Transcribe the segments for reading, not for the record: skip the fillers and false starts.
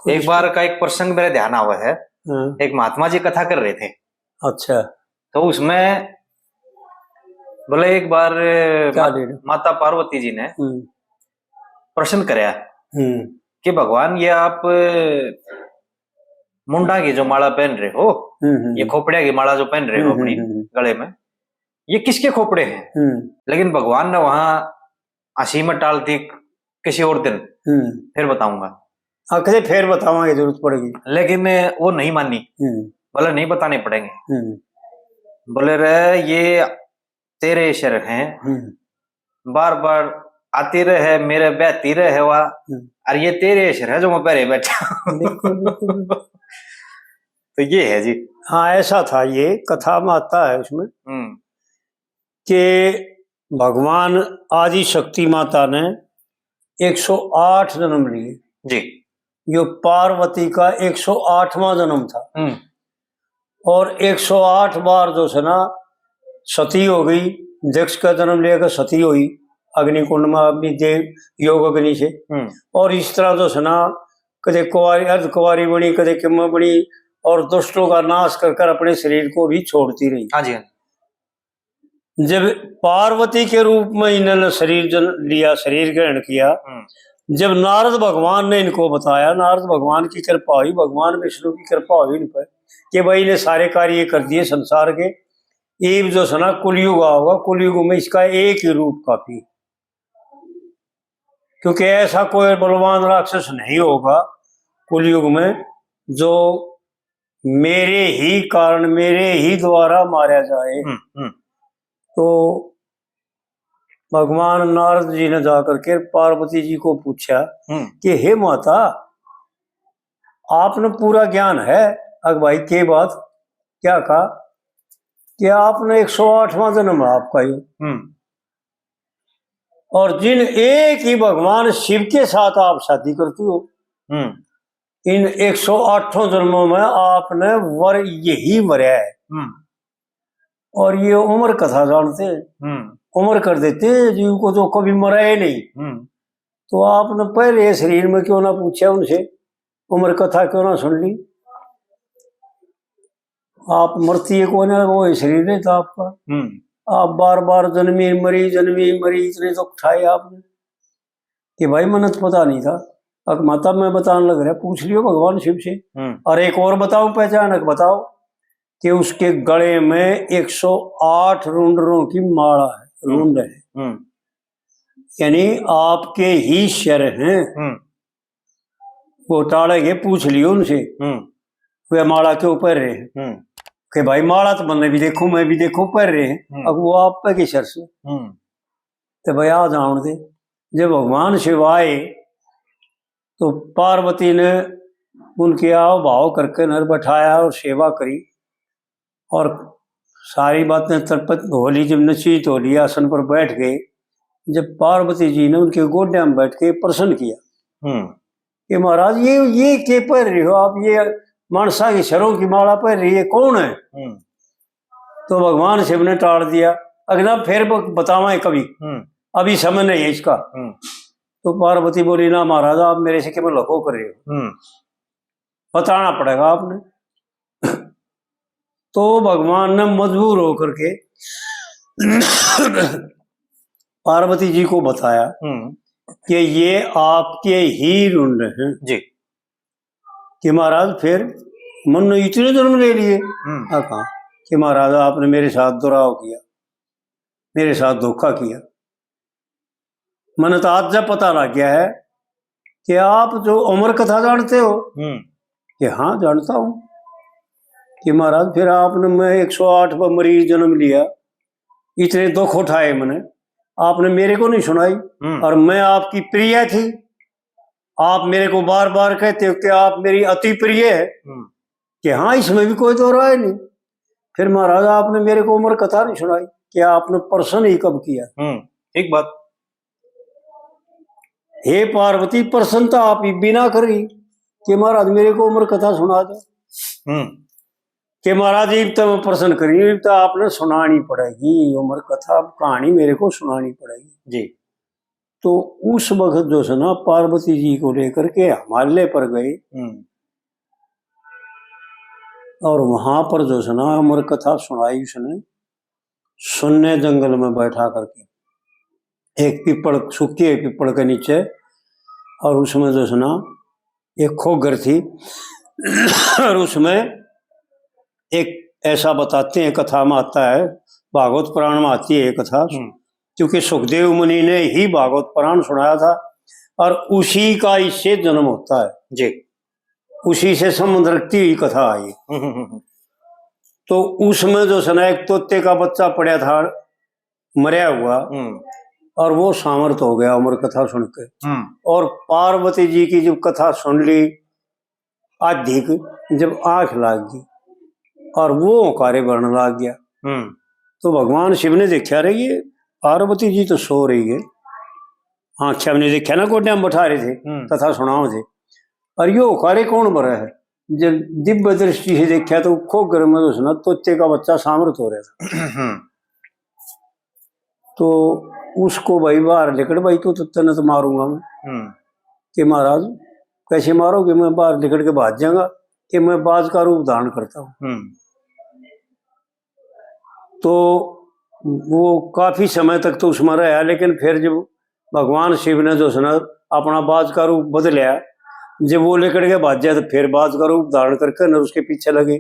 एक बार का एक प्रसंग मेरे ध्यान आवा है। एक महात्मा जी कथा कर रहे थे। अच्छा। तो उसमें बोले एक बार क्या माता पार्वती जी ने प्रश्न कराया कि भगवान ये आप मुंडा की जो माला पहन रहे हो, ये खोपड़िया की माला जो पहन रहे हो अपनी गले में, ये किसके खोपड़े हैं? लेकिन भगवान ने वहां हंसी में टाल दी, किसी और दिन फिर बताऊंगा। हाँ, कैसे फिर बताऊंगा, जरूरत पड़ेगी। लेकिन वो नहीं मानी। बोले नहीं बताने पड़ेंगे। बोले रहे ये तेरे ईश्वर हैं, बार बार आती रहे मेरे बहती रहे वा, और ये तेरे ईश्वर है जो मैं पहले बैठा। तो ये है जी। हाँ, ऐसा था, ये कथा में आता है उसमें कि भगवान आदि शक्ति माता ने 108 जन्म लिए जी। जो पार्वती का 108वां जन्म था। और 108 बार जो है ना सती हो गई। दक्ष का जन्म लेकर सती हुई अग्निकुंड में अपनी देव योग अग्नि से। और इस तरह जो है ना कदे कुंवारी अर्ध कुंवारी बनी, कदे किम बनी, और दुष्टों का नाश कर कर अपने शरीर को भी छोड़ती रही। हाँ जी। जब पार्वती के रूप में इन्होंने शरीर लिया, शरीर ग्रहण किया, जब नारद भगवान ने इनको बताया, नारद भगवान की कृपा हुई, भगवान विष्णु की कृपा हुई इन पर कि भाई ने सारे कार्य कर दिए संसार के। ईब जो सना कुलयुग होगा, कुलयुग में इसका एक ही रूप काफी, क्योंकि ऐसा कोई बलवान राक्षस नहीं होगा कुलयुग में जो मेरे ही कारण, मेरे ही द्वारा मारा जाए। तो भगवान नारद जी ने जाकर के पार्वती जी को पूछा कि हे माता, आपने पूरा ज्ञान है। अग भाई के बात क्या कहा कि आपने 108वां जन्म है आपका ये, और जिन एक ही भगवान शिव के साथ आप शादी करती हो, इन 108 जन्मों में आपने वर यही वरया है। और ये उम्र कथा जानते हैं, उम्र कर देते जीव को जो कभी मरा ही नहीं। तो आपने पहले शरीर में क्यों ना पूछा उनसे, उम्र कथा क्यों ना सुन ली? आप मरती है कौन है, वो शरीर नहीं था आपका। आप बार बार जन्मी मरी इतने दुख उठाए आपने कि भाई मन पता नहीं था। अब माता मैं बताने लग रहा, पूछ लियो भगवान शिव से। और एक और बताओ पहचानक बताओ कि उसके गले में 108 रुंडरों की माला है, रुंड है, यानी आपके ही शर हैं। वो टालेंगे, पूछ लियो उनसे वे माला क्यों पहन रहे हैं कि भाई माला तो मैंने भी देखो, मैं भी देखो पहन रहे हैं। अब वो आप पे के शर से तो भाई आ जान दे। जब भगवान शिव आए तो पार्वती ने उनके आव भाव करके नर बैठाया और सेवा करी, और सारी बातें तरपत होली। जब नचित होली आसन पर बैठ गए, जब पार्वती जी ने उनके गोड्या में बैठ के प्रश्न किया कि महाराज ये के पहन रही हो आप, ये मानसा की शरों की माला पहन रही है, कौन है? तो भगवान शिव ने टाल दिया, अगला फिर बतावा कभी, अभी समय नहीं है इसका। तो पार्वती बोली ना महाराज, आप मेरे से केवल लखो कर रहे हो, बताना पड़ेगा आपने। तो भगवान ने मजबूर होकर के पार्वती जी को बताया कि ये आपके ही रुंड हैं जी। कि महाराज फिर मन ने इतने जन्म ले लिए। कहा कि महाराज आपने मेरे साथ दुराव किया, मेरे साथ धोखा किया। मन तो आज जब पता लग गया है कि आप जो अमर कथा जानते हो कि हाँ जानता हूं, कि महाराज फिर आपने मैं 108 पर मरीज जन्म लिया, इतने दुख उठाए मैंने, आपने मेरे को नहीं सुनाई। और मैं आपकी प्रिय थी, आप मेरे को बार बार कहते हो कि आप मेरी अति प्रिय है, कि हाँ इसमें भी कोई दो राय नहीं। फिर महाराज आपने मेरे को उम्र कथा नहीं सुनाई कि आपने प्रश्न ही कब किया। एक बात, हे पार्वती प्रसन्नता आप ही बिना करी कि महाराज मेरे को उम्र कथा सुना दो, कि महाराज जी तो मैं प्रश्न करी तो आपने सुनानी पड़ेगी उम्र कथा, कहानी मेरे को सुनानी पड़ेगी जी। तो उस वक्त जो है ना पार्वती जी को लेकर के हिमालय पर गए और वहां पर जो है ना अमर कथा सुनाई उसने सुनने जंगल में बैठा करके एक पीपल सूखे पीपल के नीचे और उसमें जो है ना एक खोगर थी और उसमें एक ऐसा बताते हैं कथा में आता है भागवत पुराण में आती है ये कथा क्योंकि सुखदेव मुनि ने ही भागवत पुराण सुनाया था और उसी का इससे जन्म होता है जी उसी से संबंध रखती हुई कथा आई। तो उसमें जो है ना एक तोते का बच्चा पड़ा था मरया हुआ और वो सामर्थ हो गया अमर कथा सुन के और पार्वती जी की जब कथा सुन ली अधिक जब आंख लाग गई और वो कार्य बढ़ने लग गया तो भगवान शिव ने देखा रही है पार्वती जी तो सो रही है आँख हमने देखा ना गोड्या में बैठा रहे थे कथा सुनाओ थे और यो कार्य कौन मरा है जब दिव्य दृष्टि से देखा तो खोगर में जो सुना तोते का बच्चा सामर्थ हो रहा था तो उसको भाई बाहर लेकर भाई तो तेने तो मारूंगा मैं कि महाराज कैसे मारोगे मैं बाहर लेकर के भाग जाऊंगा कि मैं बाज का रूप धारण करता हूँ। तो वो काफी समय तक तो उसमें रहा लेकिन फिर जब भगवान शिव ने जो सुना अपना बाज का रूप बदलिया जब वो लेकर के भाग जाए तो फिर बाज का रूप धारण करके न उसके पीछे लगे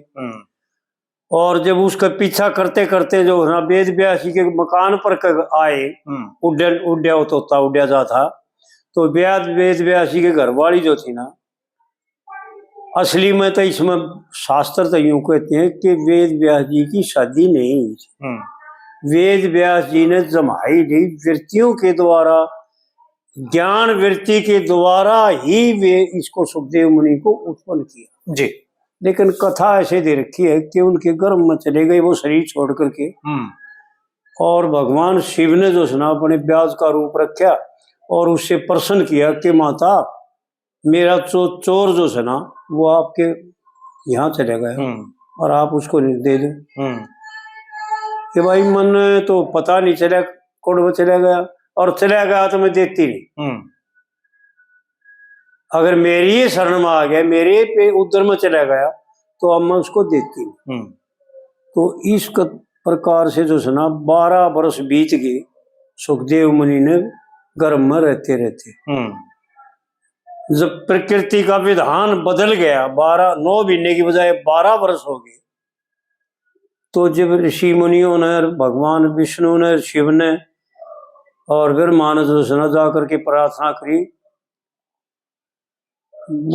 और जब उसका पीछा करते करते जो है ना वेद व्यासी के मकान पर आए उड्या तोता उड्या जा था तो वेद व्यासी के घरवाली जो थी ना असली में तो इसमें शास्त्र तो यूं कहते हैं कि वेद व्यास जी की शादी नहीं हुई थी वेद व्यास जी ने जमाई ली वृत्तियों के द्वारा ज्ञान वृत्ति के द्वारा ही वे इसको सुखदेव मुनि को उत्पन्न किया जी लेकिन कथा ऐसे दे रखी है कि उनके गर्भ में चले गए वो शरीर छोड़ करके और भगवान शिव ने जो सुना अपने ब्याज का रूप रखा और उससे प्रसन्न किया कि माता मेरा चोर जो है ना वो आपके यहाँ चले गए और आप उसको दे दो कि भाई मन तो पता नहीं चला कौन वो चला गया और चला गया तो मैं देती नहीं अगर मेरी ही शरण में आ गया मेरे पे उधर में चला गया तो अब मैं उसको देती हूँ। तो इस प्रकार से जो है ना 12 वर्ष बीत गए सुखदेव मुनि ने गर्भ में रहते रहते जब प्रकृति का विधान बदल गया 9 महीने की बजाय 12 वर्ष हो गए तो जब ऋषि मुनियों ने भगवान विष्णु ने शिव ने और फिर मानस ने जाकर के प्रार्थना करी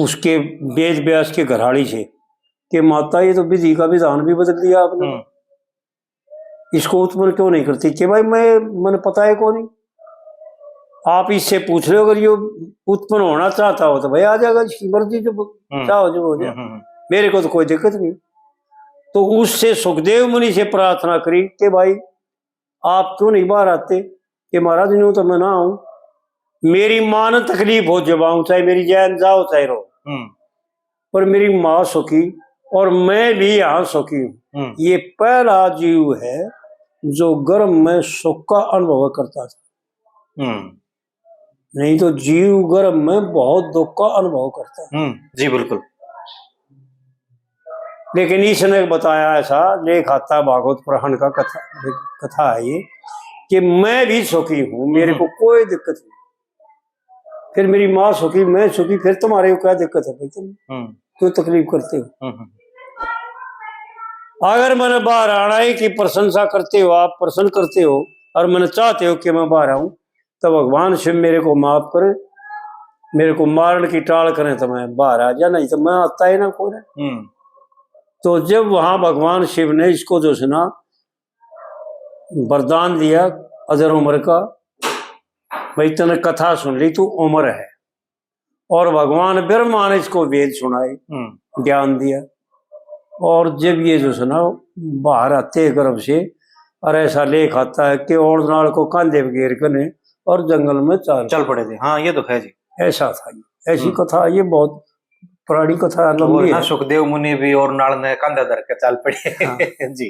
उसके वेद व्यास के घराड़ी से कि माता ये तो विधि का विधान भी बदल दिया आपने इसको उत्पन्न क्यों नहीं करती कि भाई मैंने पता है कौन नहीं आप इससे पूछ रहे हो अगर ये उत्पन्न होना चाहता हो तो भाई आ जाएगा इसकी मर्जी जो चाहो जो हो जाए मेरे को तो कोई दिक्कत नहीं। तो उससे सुखदेव मुनि से प्रार्थना करी कि भाई आप क्यों नहीं बाहर आते कि महाराज यूं तो मैं ना आऊं मेरी मां ने तकलीफ हो जब आऊं चाहे मेरी जान जाओ चाहे रहो पर मेरी माँ सुखी और मैं भी यहाँ सुखी हूँ ये पहला जीव है जो गर्भ में सुख का अनुभव करता था नहीं तो जीव गर्भ में बहुत दुख का अनुभव करता है जी बिल्कुल। लेकिन इसने बताया ऐसा लेख आता भागवत पुराण का कथा है ये कि मैं भी सुखी हूँ मेरे को कोई दिक्कत नहीं फिर मेरी माँ सुखी मैं सुखी फिर तुम्हारे को क्या दिक्कत है भाई तुम क्यों तकलीफ करते हो अगर मैंने बाहर आना है कि प्रशंसा करते हो आप प्रसन्न करते हो और मैंने चाहते हो कि मैं बाहर आऊं तो भगवान शिव मेरे को माफ करे मेरे को मारने की टाल करें तो मैं बाहर आ जा नहीं तो मैं आता ही ना कौन है। तो जब वहां भगवान शिव ने इसको जो सुना वरदान दिया अजर उम्र का भाई तूने कथा सुन ली तू उम्र है और भगवान ब्रह्मा ने इसको वेद सुनाए ज्ञान दिया और जब ये जो सुना बाहर आते गर्भ से और ऐसा लेख आता है कि और नाल को कांधे घेर करने और जंगल में चल पड़े थे। हाँ ये तो है जी ऐसा था ऐसी कथा ये बहुत पुरानी कथा लंबी है। सुखदेव मुनि भी और नाल ने कांधे धर के चल पड़े। हाँ। जी